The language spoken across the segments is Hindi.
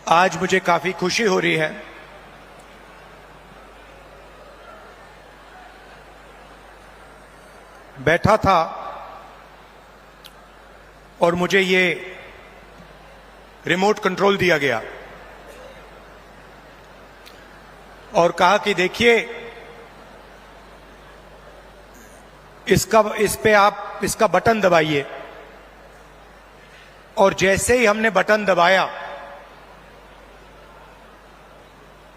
आज मुझे काफी खुशी हो रही है बैठा था और मुझे ये रिमोट कंट्रोल दिया गया और कहा कि देखिए इस पे आप इसका बटन दबाइए। और जैसे ही हमने बटन दबाया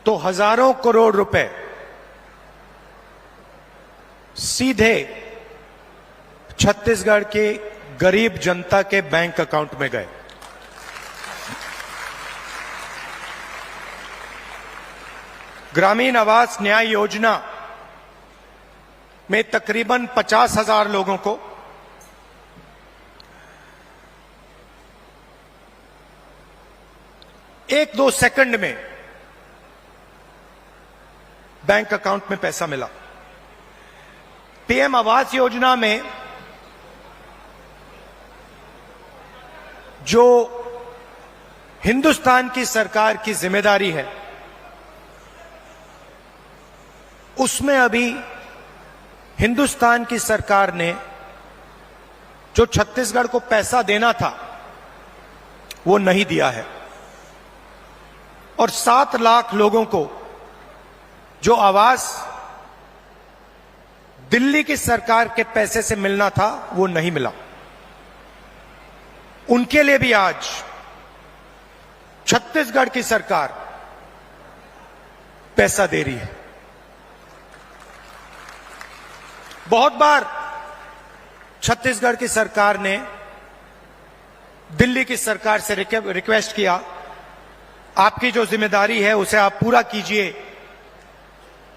तो हजारों करोड़ रुपए सीधे छत्तीसगढ़ के गरीब जनता के बैंक अकाउंट में गए। ग्रामीण आवास न्याय योजना में तकरीबन 50,000 लोगों को एक दो सेकंड में बैंक अकाउंट में पैसा मिला। पीएम आवास योजना में जो हिंदुस्तान की सरकार की जिम्मेदारी है उसमें अभी हिंदुस्तान की सरकार ने जो छत्तीसगढ़ को पैसा देना था वो नहीं दिया है और 7 लाख लोगों को जो आवास दिल्ली की सरकार के पैसे से मिलना था वो नहीं मिला। उनके लिए भी आज छत्तीसगढ़ की सरकार पैसा दे रही है। बहुत बार छत्तीसगढ़ की सरकार ने दिल्ली की सरकार से रिक्वेस्ट किया, आपकी जो जिम्मेदारी है उसे आप पूरा कीजिए,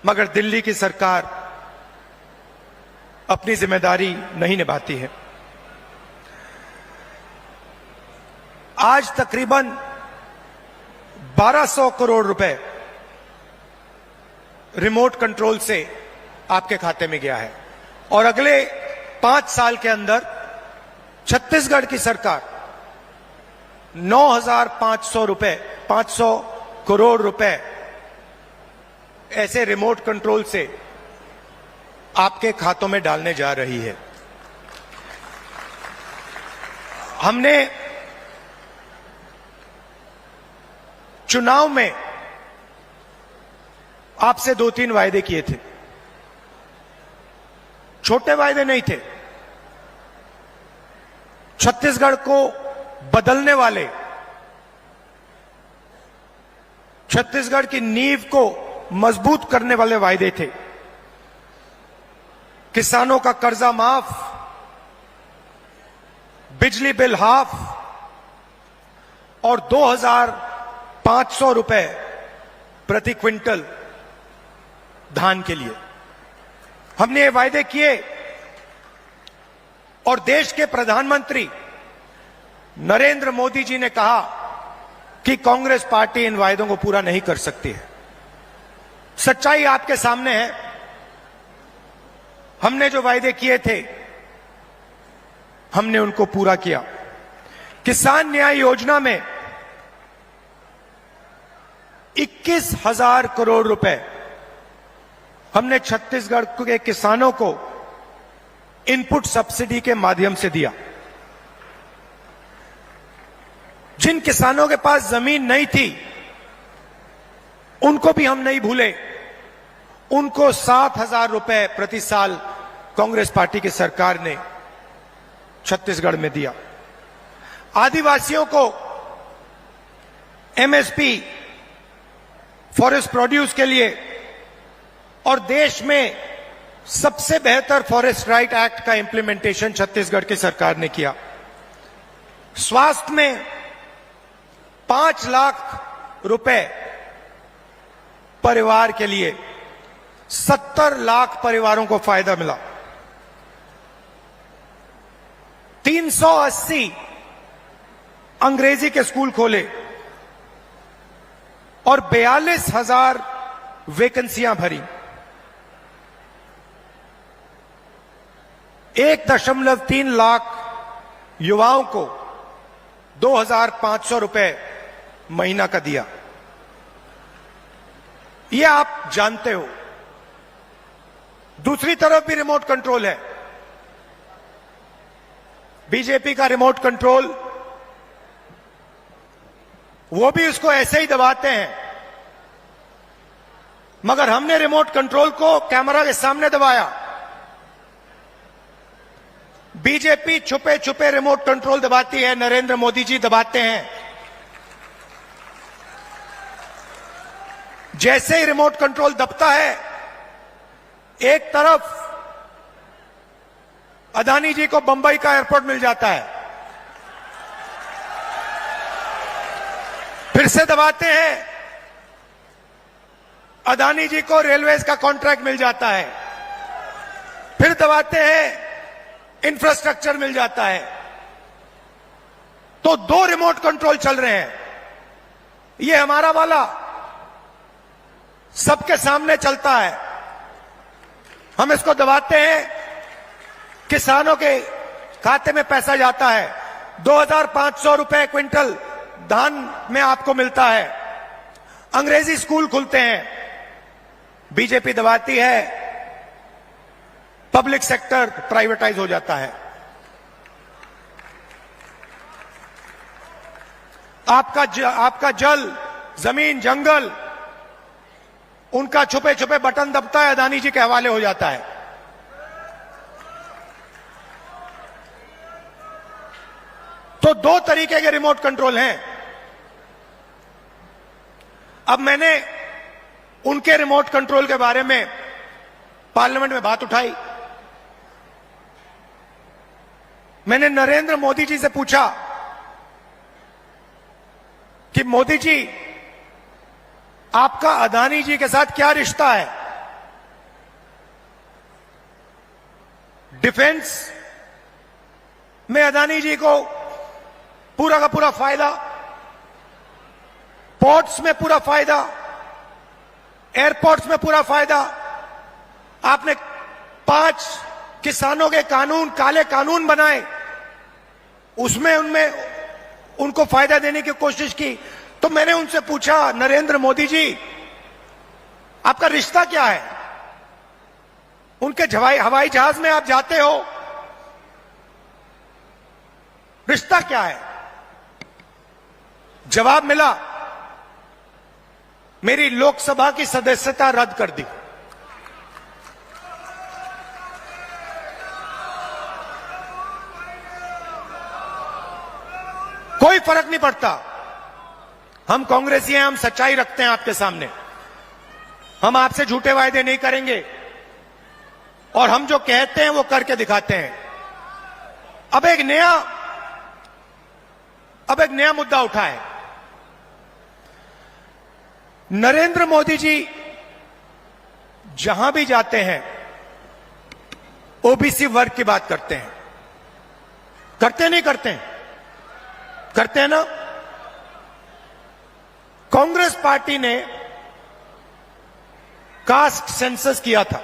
मगर दिल्ली की सरकार अपनी जिम्मेदारी नहीं निभाती है। आज तकरीबन 1200 करोड़ रुपए रिमोट कंट्रोल से आपके खाते में गया है और अगले 5 साल के अंदर छत्तीसगढ़ की सरकार 500 करोड़ रुपए ऐसे रिमोट कंट्रोल से आपके खातों में डालने जा रही है। हमने चुनाव में आपसे 2-3 वायदे किए थे। छोटे वायदे नहीं थे, छत्तीसगढ़ को बदलने वाले, छत्तीसगढ़ की नींव को मजबूत करने वाले वायदे थे। किसानों का कर्जा माफ, बिजली बिल हाफ और 2,500 रुपए प्रति क्विंटल धान के लिए हमने ये वायदे किए और देश के प्रधानमंत्री नरेंद्र मोदी जी ने कहा कि कांग्रेस पार्टी इन वायदों को पूरा नहीं कर सकती है। सच्चाई आपके सामने है। हमने जो वायदे किए थे हमने उनको पूरा किया। किसान न्याय योजना में 21,000 करोड़ रुपए हमने छत्तीसगढ़ के किसानों को इनपुट सब्सिडी के माध्यम से दिया। जिन किसानों के पास जमीन नहीं थी उनको भी हम नहीं भूले। उनको 7,000 रुपए प्रति साल कांग्रेस पार्टी की सरकार ने छत्तीसगढ़ में दिया। आदिवासियों को एमएसपी फॉरेस्ट प्रोड्यूस के लिए और देश में सबसे बेहतर फॉरेस्ट राइट एक्ट का इंप्लीमेंटेशन छत्तीसगढ़ की सरकार ने किया। स्वास्थ्य में 5 लाख रुपए परिवार के लिए 70 लाख परिवारों को फायदा मिला। 380 अंग्रेजी के स्कूल खोले और 42,000 वैकेंसियां भरी। 1.3 लाख युवाओं को 2,500 रुपए महीना का दिया। ये आप जानते हो। दूसरी तरफ भी रिमोट कंट्रोल है। बीजेपी का रिमोट कंट्रोल, वो भी उसको ऐसे ही दबाते हैं, मगर हमने रिमोट कंट्रोल को कैमरा के सामने दबाया। बीजेपी छुपे छुपे रिमोट कंट्रोल दबाती है, नरेंद्र मोदी जी दबाते हैं। जैसे ही रिमोट कंट्रोल दबता है, एक तरफ अदानी जी को बंबई का एयरपोर्ट मिल जाता है, फिर से दबाते हैं, अदानी जी को रेलवेज का कॉन्ट्रैक्ट मिल जाता है, फिर दबाते हैं, इंफ्रास्ट्रक्चर मिल जाता है। तो दो रिमोट कंट्रोल चल रहे हैं। ये हमारा वाला सबके सामने चलता है, हम इसको दबाते हैं, किसानों के खाते में पैसा जाता है, 2500 रुपए क्विंटल धान में आपको मिलता है, अंग्रेजी स्कूल खुलते हैं। बीजेपी दबाती है, पब्लिक सेक्टर प्राइवेटाइज हो जाता है। आपका जल, जमीन, जंगल, उनका छुपे छुपे बटन दबता है, अदानी जी के हवाले हो जाता है। तो दो तरीके के रिमोट कंट्रोल हैं। अब मैंने उनके रिमोट कंट्रोल के बारे में पार्लियामेंट में बात उठाई। मैंने नरेंद्र मोदी जी से पूछा कि मोदी जी, आपका अदानी जी के साथ क्या रिश्ता है? डिफेंस में अदानी जी को पूरा का पूरा फायदा, पोर्ट्स में पूरा फायदा, एयरपोर्ट्स में पूरा फायदा। आपने 5 किसानों के कानून, काले कानून बनाए, उसमें उनको फायदा देने की कोशिश की। तो मैंने उनसे पूछा, नरेंद्र मोदी जी, आपका रिश्ता क्या है? उनके हवाई जहाज में आप जाते हो, रिश्ता क्या है? जवाब मिला, मेरी लोकसभा की सदस्यता रद्द कर दी। कोई फर्क नहीं पड़ता, हम कांग्रेसी हैं, हम सच्चाई रखते हैं आपके सामने, हम आपसे झूठे वायदे नहीं करेंगे, और हम जो कहते हैं वो करके दिखाते हैं। अब एक नया मुद्दा उठा है। नरेंद्र मोदी जी जहां भी जाते हैं, ओबीसी वर्ग की बात करते हैं। करते नहीं करते हैं? करते हैं ना। कांग्रेस पार्टी ने कास्ट सेंसस किया था,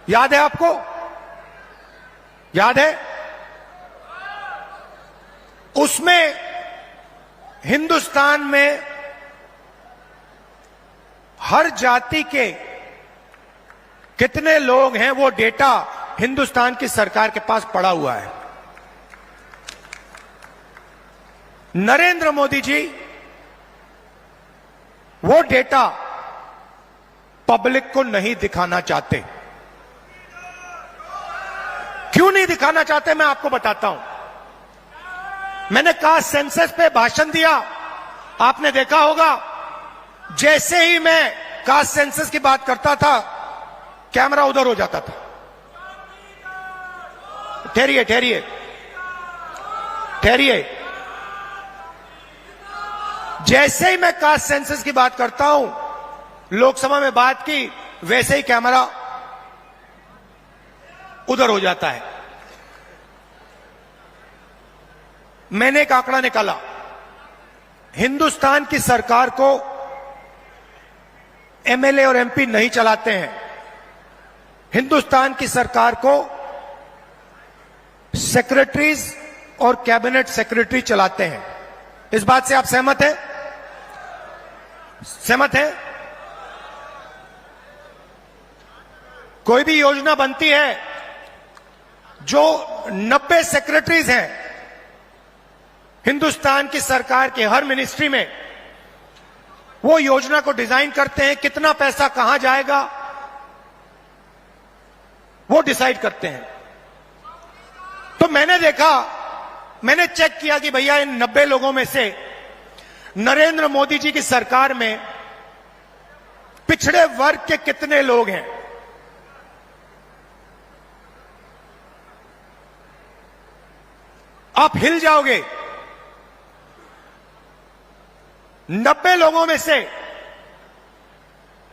याद है आपको? याद है? उसमें हिंदुस्तान में हर जाति के कितने लोग हैं, वो डेटा हिंदुस्तान की सरकार के पास पड़ा हुआ है। नरेंद्र मोदी जी वो डेटा पब्लिक को नहीं दिखाना चाहते। क्यों नहीं दिखाना चाहते, मैं आपको बताता हूं। मैंने कास्ट सेंसस पे भाषण दिया, आपने देखा होगा, जैसे ही मैं कास्ट सेंसस की बात करता था, कैमरा उधर हो जाता था। ठहरिए ठहरिए ठहरिए, जैसे ही मैं कास्ट सेंसस की बात करता हूं, लोकसभा में बात की, वैसे ही कैमरा उधर हो जाता है। मैंने एक आंकड़ा निकाला, हिंदुस्तान की सरकार को एमएलए और एमपी नहीं चलाते हैं, हिंदुस्तान की सरकार को सेक्रेटरीज और कैबिनेट सेक्रेटरी चलाते हैं। इस बात से आप सहमत हैं? सहमत है? कोई भी योजना बनती है, जो 90 सेक्रेटरीज हैं हिंदुस्तान की सरकार के हर मिनिस्ट्री में, वो योजना को डिजाइन करते हैं, कितना पैसा कहां जाएगा वो डिसाइड करते हैं। तो मैंने देखा, मैंने चेक किया कि भैया इन 90 लोगों में से नरेंद्र मोदी जी की सरकार में पिछड़े वर्ग के कितने लोग हैं। आप हिल जाओगे। 90 लोगों में से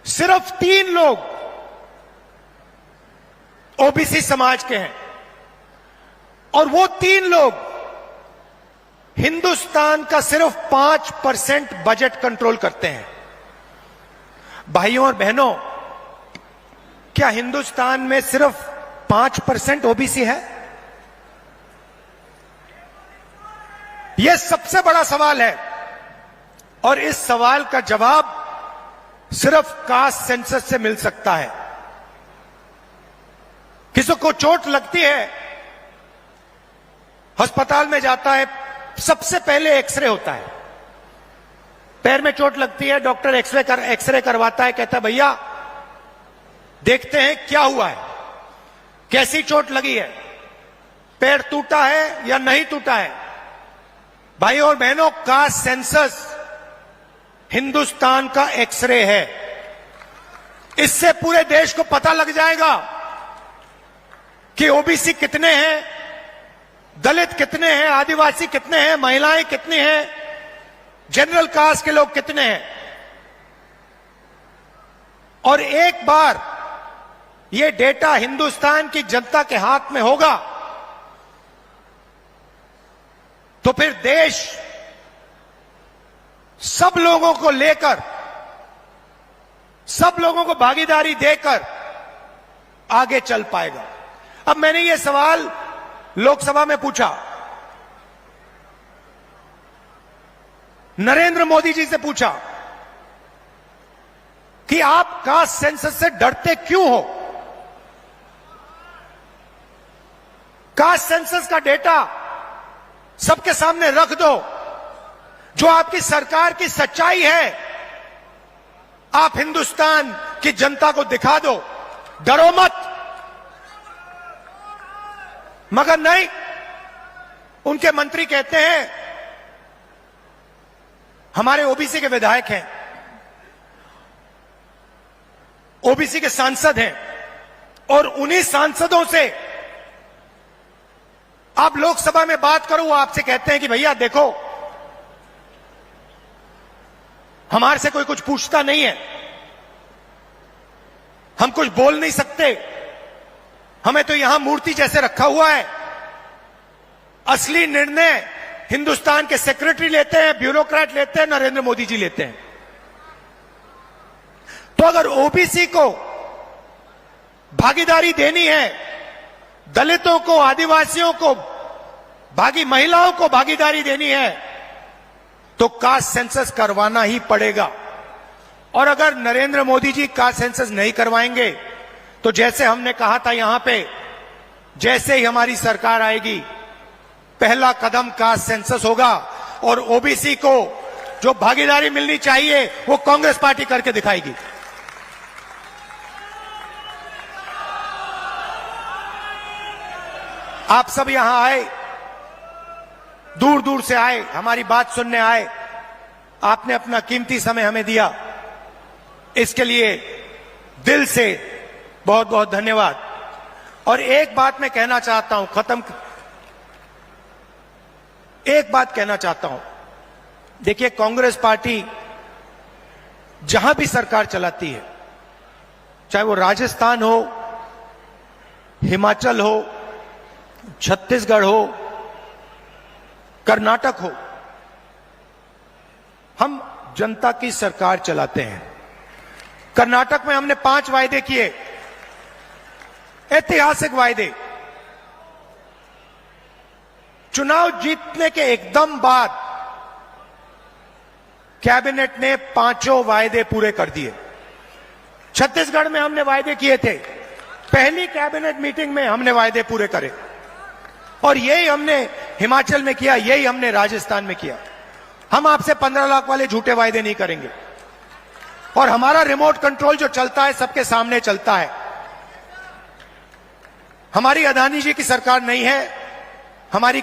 सिर्फ 3 लोग ओबीसी समाज के हैं, और वो 3 लोग हिंदुस्तान का सिर्फ 5% बजट कंट्रोल करते हैं। भाइयों और बहनों, क्या हिंदुस्तान में सिर्फ 5% ओबीसी है? यह सबसे बड़ा सवाल है, और इस सवाल का जवाब सिर्फ कास्ट सेंसस से मिल सकता है। किसी को चोट लगती है, अस्पताल में जाता है, सबसे पहले एक्सरे होता है। पैर में चोट लगती है, डॉक्टर एक्सरे करवाता है, कहता है भैया देखते हैं क्या हुआ है, कैसी चोट लगी है, पैर टूटा है या नहीं टूटा है। भाइयों और बहनों, कास्ट सेंसस हिंदुस्तान का एक्सरे है। इससे पूरे देश को पता लग जाएगा कि ओबीसी कितने हैं, दलित कितने हैं, आदिवासी कितने हैं, महिलाएं कितनी हैं, जनरल कास्ट के लोग कितने हैं। और एक बार ये डेटा हिंदुस्तान की जनता के हाथ में होगा तो फिर देश सब लोगों को लेकर, सब लोगों को भागीदारी देकर आगे चल पाएगा। अब मैंने ये सवाल लोकसभा में पूछा, नरेंद्र मोदी जी से पूछा कि आप कास्ट सेंसस से डरते क्यों हो? कास्ट सेंसस का डेटा सबके सामने रख दो, जो आपकी सरकार की सच्चाई है आप हिंदुस्तान की जनता को दिखा दो, डरो मत। मगर नहीं, उनके मंत्री कहते हैं हमारे ओबीसी के विधायक हैं, ओबीसी के सांसद हैं, और उन्हीं सांसदों से आप लोकसभा में बात करो, वो आपसे कहते हैं कि भैया देखो हमारे से कोई कुछ पूछता नहीं है, हम कुछ बोल नहीं सकते, हमें तो यहां मूर्ति जैसे रखा हुआ है। असली निर्णय हिंदुस्तान के सेक्रेटरी लेते हैं, ब्यूरोक्रेट लेते हैं, नरेंद्र मोदी जी लेते हैं। तो अगर ओबीसी को भागीदारी देनी है, दलितों को, आदिवासियों को, महिलाओं को भागीदारी देनी है, तो कास्ट सेंसस करवाना ही पड़ेगा। और अगर नरेंद्र मोदी जी कास्ट सेंसस नहीं करवाएंगे तो जैसे हमने कहा था यहां पे, जैसे ही हमारी सरकार आएगी पहला कदम कास्ट सेंसस होगा, और ओबीसी को जो भागीदारी मिलनी चाहिए वो कांग्रेस पार्टी करके दिखाएगी। आप सब यहां आए, दूर दूर से आए, हमारी बात सुनने आए, आपने अपना कीमती समय हमें दिया, इसके लिए दिल से बहुत बहुत धन्यवाद। और एक बात मैं कहना चाहता हूं, एक बात कहना चाहता हूं, देखिए कांग्रेस पार्टी जहां भी सरकार चलाती है, चाहे वो राजस्थान हो, हिमाचल हो, छत्तीसगढ़ हो, कर्नाटक हो, हम जनता की सरकार चलाते हैं। कर्नाटक में हमने 5 वायदे किए, ऐतिहासिक वायदे। चुनाव जीतने के एकदम बाद कैबिनेट ने 5 वायदे पूरे कर दिए। छत्तीसगढ़ में हमने वायदे किए थे, पहली कैबिनेट मीटिंग में हमने वायदे पूरे करे, और यही हमने हिमाचल में किया, यही हमने राजस्थान में किया। हम आपसे 15 लाख वाले झूठे वायदे नहीं करेंगे, और हमारा रिमोट कंट्रोल जो चलता है सबके सामने चलता है। हमारी अदानी जी की सरकार नहीं है, हमारी